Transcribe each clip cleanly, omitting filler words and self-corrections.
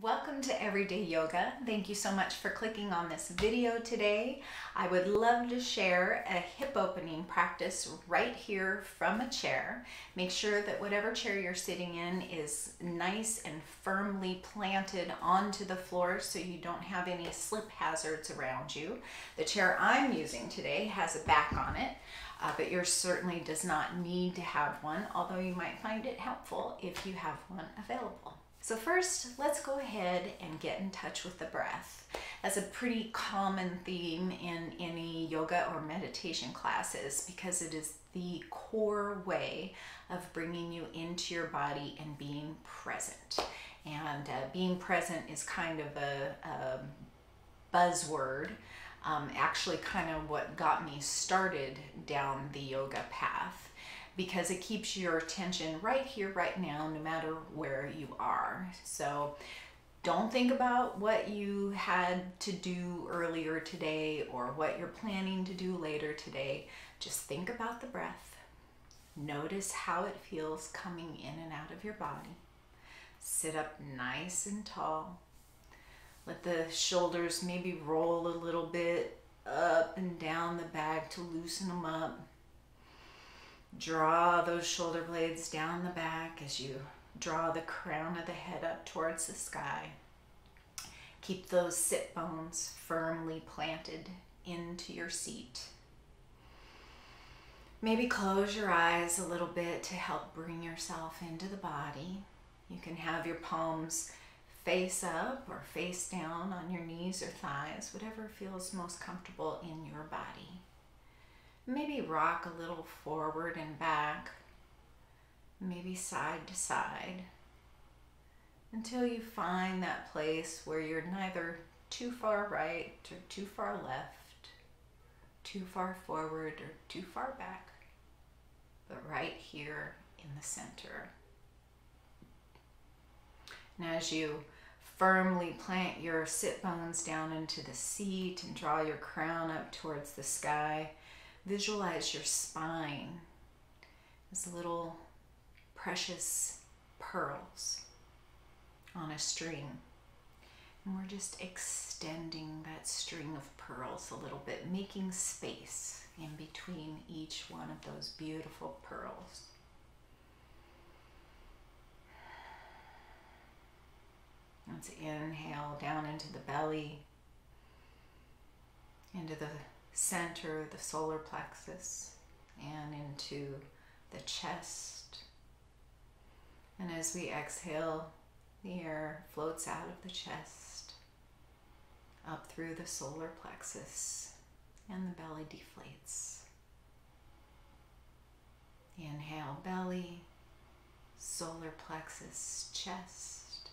Welcome to Everyday Yoga. Thank you so much for clicking on this video today. I would love to share a hip opening practice right here from a chair. Make sure that whatever chair you're sitting in is nice and firmly planted onto the floor so you don't have any slip hazards around you. The chair I'm using today has a back on it, but yours certainly does not need to have one, although you might find it helpful if you have one available. So first, let's go ahead and get in touch with the breath. That's a pretty common theme in any yoga or meditation classes because it is the core way of bringing you into your body and being present. And being present is kind of a buzzword, actually kind of what got me started down the yoga path, because it keeps your attention right here, right now, no matter where you are. So don't think about what you had to do earlier today or what you're planning to do later today. Just think about the breath. Notice how it feels coming in and out of your body. Sit up nice and tall. Let the shoulders maybe roll a little bit up and down the back to loosen them up. Draw those shoulder blades down the back as you draw the crown of the head up towards the sky. Keep those sit bones firmly planted into your seat. Maybe close your eyes a little bit to help bring yourself into the body. You can have your palms face up or face down on your knees or thighs, whatever feels most comfortable in your body. Maybe rock a little forward and back, maybe side to side, until you find that place where you're neither too far right or too far left, too far forward or too far back, but right here in the center. And as you firmly plant your sit bones down into the seat and draw your crown up towards the sky, visualize your spine as little precious pearls on a string. And we're just extending that string of pearls a little bit, making space in between each one of those beautiful pearls. Let's inhale down into the belly, into the center, the solar plexus, and into the chest. And as we exhale, the air floats out of the chest, up through the solar plexus, and the belly deflates. Inhale, belly, solar plexus, chest.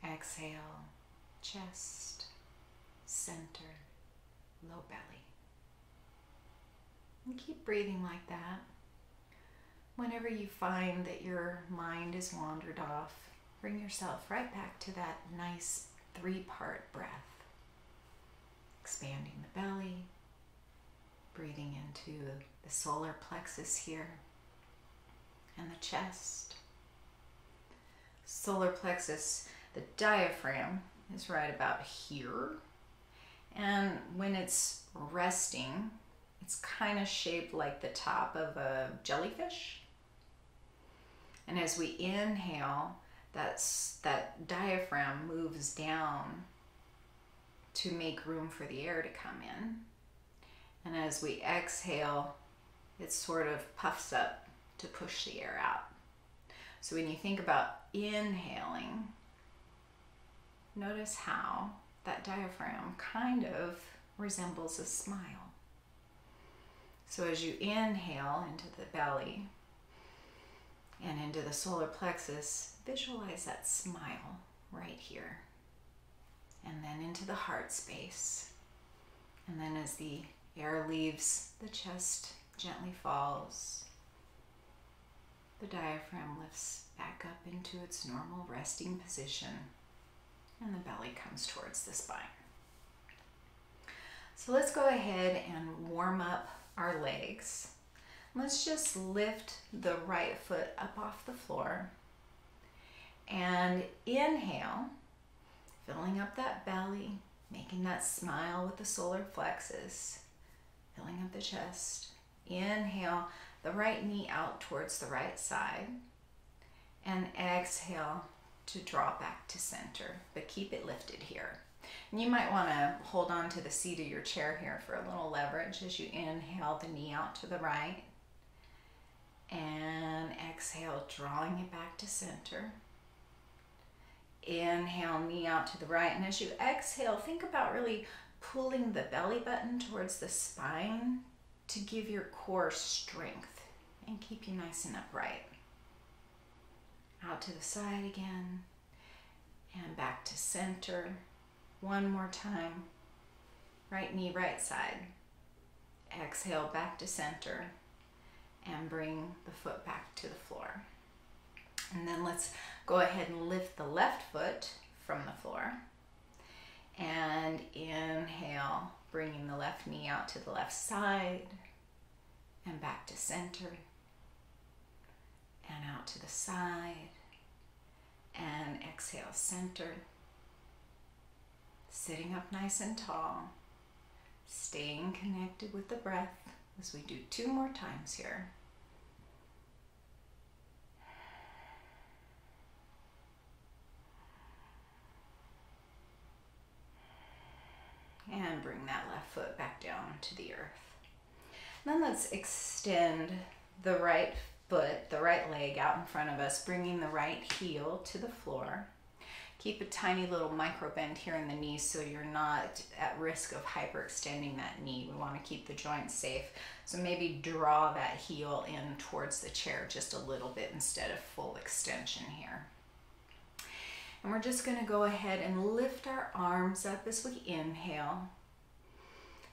Exhale, chest, center, low belly. And keep breathing like that. Whenever you find that your mind is wandered off, bring yourself right back to that nice three-part breath. Expanding the belly, breathing into the solar plexus here, and the chest. Solar plexus, the diaphragm, is right about here. And when it's resting, it's kind of shaped like the top of a jellyfish. And as we inhale, that diaphragm moves down to make room for the air to come in. And as we exhale, it sort of puffs up to push the air out. So when you think about inhaling, notice how that diaphragm kind of resembles a smile. So as you inhale into the belly and into the solar plexus, visualize that smile right here. And then into the heart space. And then as the air leaves the chest, gently falls. The diaphragm lifts back up into its normal resting position, and the belly comes towards the spine. So let's go ahead and warm up our legs. Let's just lift the right foot up off the floor And inhale, filling up that belly, making that smile with the solar plexus, filling up the chest. Inhale, the right knee out towards the right side. And exhale to draw back to center, but keep it lifted here. And you might want to hold on to the seat of your chair here for a little leverage as you inhale the knee out to the right. And exhale, drawing it back to center. Inhale, knee out to the right. And as you exhale, think about really pulling the belly button towards the spine to give your core strength and keep you nice and upright. Out to the side again. And back to center. One more time. Right knee, right side. Exhale, back to center. And bring the foot back to the floor. And then let's go ahead and lift the left foot from the floor. And inhale, bringing the left knee out to the left side. And back to center. And out to the side. And exhale, center. Sitting up nice and tall. Staying connected with the breath as we do 2 more times here. And bring that left foot back down to the earth. Then let's extend the right foot, the right leg out in front of us, bringing the right heel to the floor. Keep a tiny little micro bend here in the knee so you're not at risk of hyperextending that knee. We want to keep the joints safe. So maybe draw that heel in towards the chair just a little bit instead of full extension here. And we're just going to go ahead and lift our arms up as we inhale.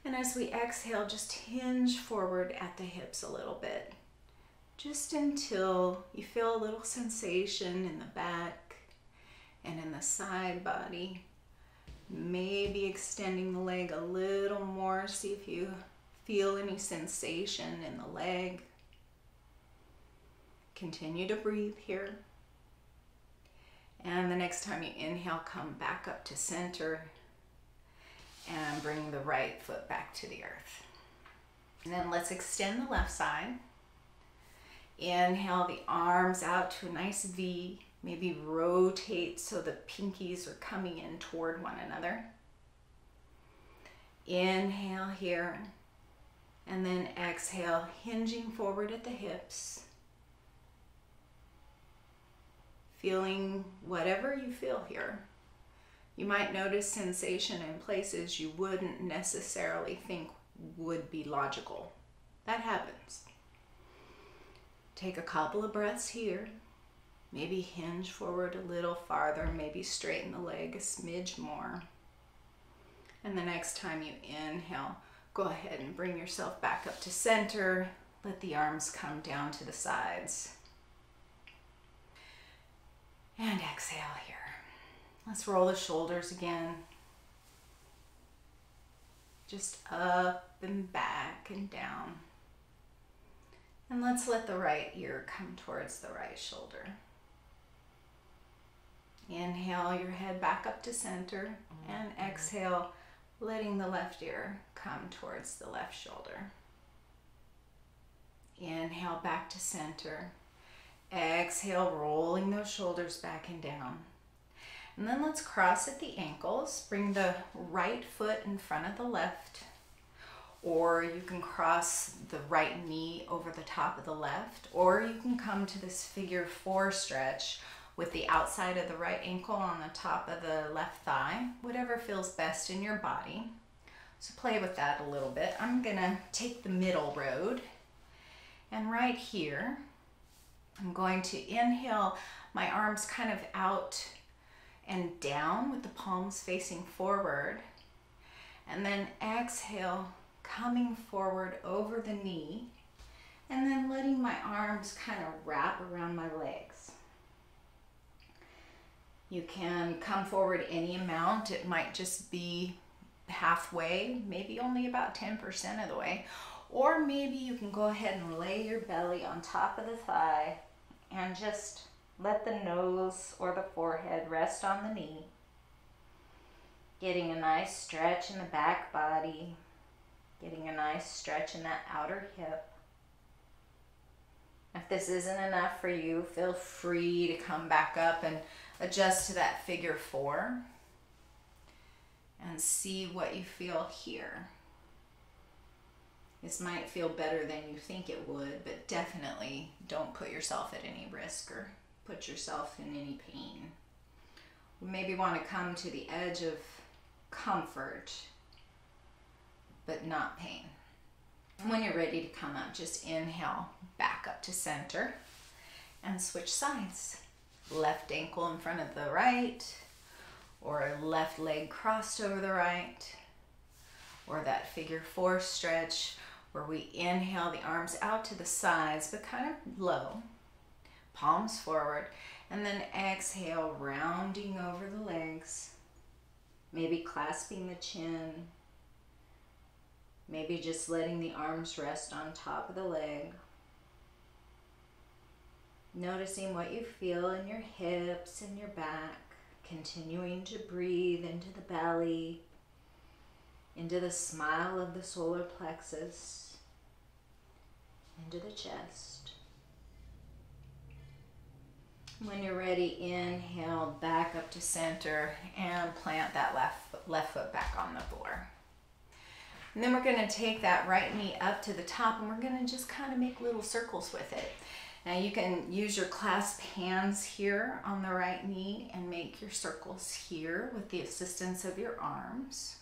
And as we exhale, just hinge forward at the hips a little bit. Just until you feel a little sensation in the back and in the side body. Maybe extending the leg a little more. See if you feel any sensation in the leg. Continue to breathe here. And the next time you inhale, come back up to center and bring the right foot back to the earth. And then let's extend the left side. Inhale the arms out to a nice V. Maybe rotate so the pinkies are coming in toward one another. Inhale here. And then exhale, hinging forward at the hips. Feeling whatever you feel here. You might notice sensation in places you wouldn't necessarily think would be logical. That happens. Take a couple of breaths here. Maybe hinge forward a little farther. Maybe straighten the leg a smidge more. And the next time you inhale, go ahead and bring yourself back up to center. Let the arms come down to the sides. And exhale here. Let's roll the shoulders again. Just up and back and down. And let's let the right ear come towards the right shoulder. Inhale your head back up to center and exhale, letting the left ear come towards the left shoulder. Inhale back to center. Exhale, rolling those shoulders back and down. And then let's cross at the ankles. Bring the right foot in front of the left. Or you can cross the right knee over the top of the left. Or you can come to this figure 4 stretch with the outside of the right ankle on the top of the left thigh. Whatever feels best in your body. So play with that a little bit. I'm gonna take the middle road. And right here, I'm going to inhale my arms kind of out and down with the palms facing forward. And then exhale, coming forward over the knee. And then letting my arms kind of wrap around my legs. You can come forward any amount. It might just be halfway, maybe only about 10% of the way. Or maybe you can go ahead and lay your belly on top of the thigh and just Let the nose or the forehead rest on the knee. Getting a nice stretch in the back body. Getting a nice stretch in that outer hip. If this isn't enough for you, feel free to come back up and adjust to that figure 4 and see what you feel here. This might feel better than you think it would, but definitely don't put yourself at any risk or put yourself in any pain. We maybe want to come to the edge of comfort, but not pain. And when you're ready to come up, just inhale back up to center and switch sides. Left ankle in front of the right, or left leg crossed over the right, or that figure 4 stretch where we inhale the arms out to the sides but kind of low, palms forward, and then exhale, rounding over the legs, maybe clasping the chin, maybe just letting the arms rest on top of the leg. Noticing what you feel in your hips and your back, continuing to breathe into the belly, into the smile of the solar plexus, into the chest. When you're ready, inhale back up to center and plant that left foot back on the floor. And then we're going to take that right knee up to the top and we're going to just kind of make little circles with it. Now you can use your clasped hands here on the right knee and make your circles here with the assistance of your arms.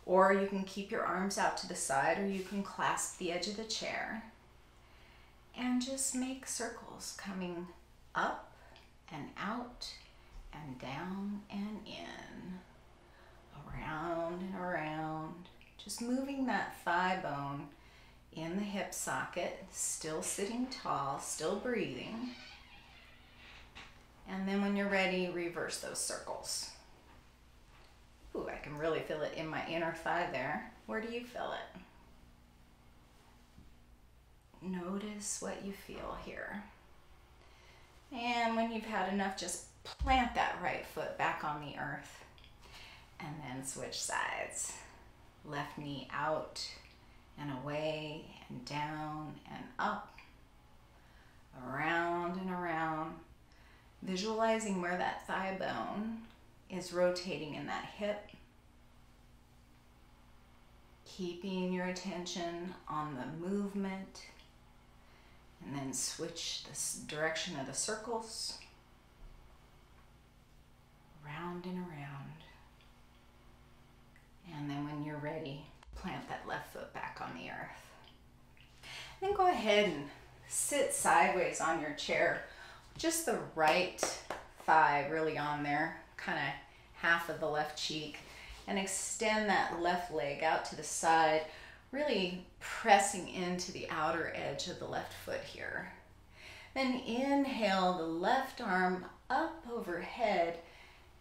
Or you can keep your arms out to the side, or you can clasp the edge of the chair and just make circles coming up and out and down and in, around and around. Just moving that thigh bone in the hip socket, still sitting tall, still breathing. And then when you're ready, reverse those circles. Ooh, I can really feel it in my inner thigh there. Where do you feel it? Notice what you feel here. And when you've had enough, just plant that right foot back on the earth and then switch sides. Left knee out and away and down and up, around and around, visualizing where that thigh bone is rotating in that hip, keeping your attention on the movement, and then switch the direction of the circles, round and around. And then when you're ready, plant that left foot back on the earth. Then go ahead and sit sideways on your chair. Just the right thigh really on there, kind of half of the left cheek. And extend that left leg out to the side, really pressing into the outer edge of the left foot here. Then inhale the left arm up overhead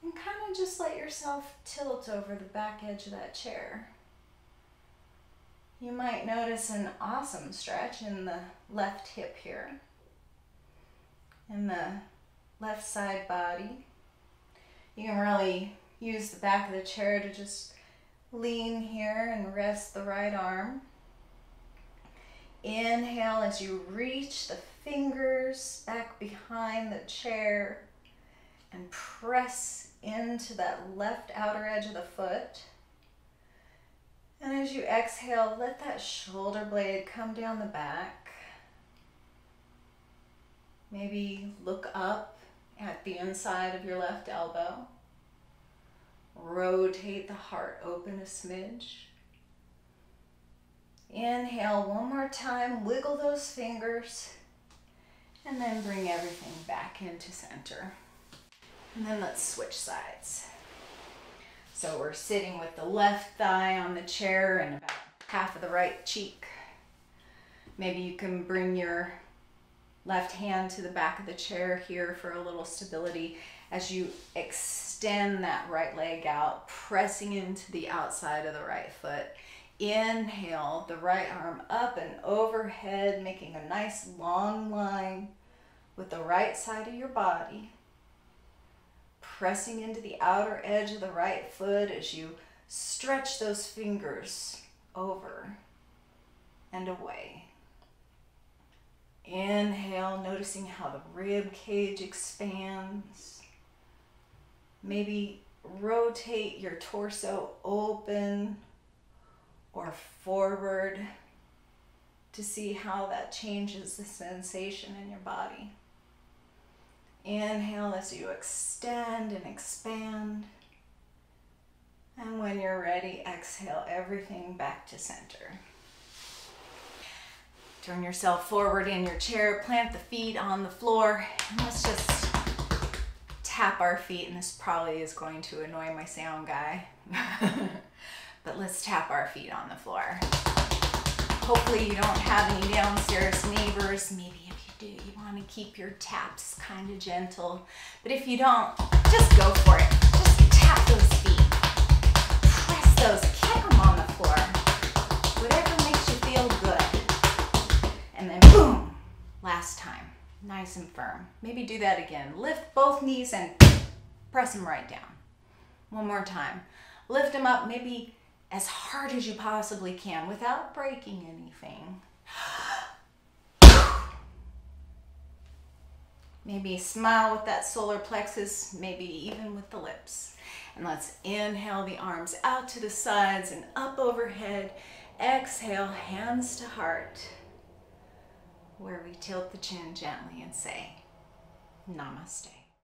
and kind of just let yourself tilt over the back edge of that chair. You might notice an awesome stretch in the left hip here, in the left side body. You can really use the back of the chair to just lean here and rest the right arm. Inhale as you reach the fingers back behind the chair and press into that left outer edge of the foot. And as you exhale, let that shoulder blade come down the back. Maybe look up at the inside of your left elbow. Rotate the heart open a smidge. Inhale one more time, wiggle those fingers, and then bring everything back into center. And then let's switch sides. So we're sitting with the left thigh on the chair and about half of the right cheek. Maybe you can bring your left hand to the back of the chair here for a little stability as you extend that right leg out, pressing into the outside of the right foot. Inhale the right arm up and overhead, making a nice long line with the right side of your body, pressing into the outer edge of the right foot as you stretch those fingers over and away. Inhale, noticing how the rib cage expands. Maybe rotate your torso open or forward to see how that changes the sensation in your body. Inhale as you extend and expand. And when you're ready, exhale everything back to center. Turn yourself forward in your chair, plant the feet on the floor, and let's just tap our feet. And this probably is going to annoy my sound guy, but let's tap our feet on the floor. Hopefully you don't have any downstairs neighbors. Maybe if you do, you want to keep your taps kind of gentle. But if you don't, just go for it. Just tap those feet. Press those, kick them on the floor. Whatever makes you feel good. And then boom, last time. Nice and firm. Maybe do that again. Lift both knees and press them right down. One more time. Lift them up maybe as hard as you possibly can without breaking anything. Maybe smile with that solar plexus, maybe even with the lips. And let's inhale the arms out to the sides and up overhead. Exhale, hands to heart, where we tilt the chin gently and say, Namaste.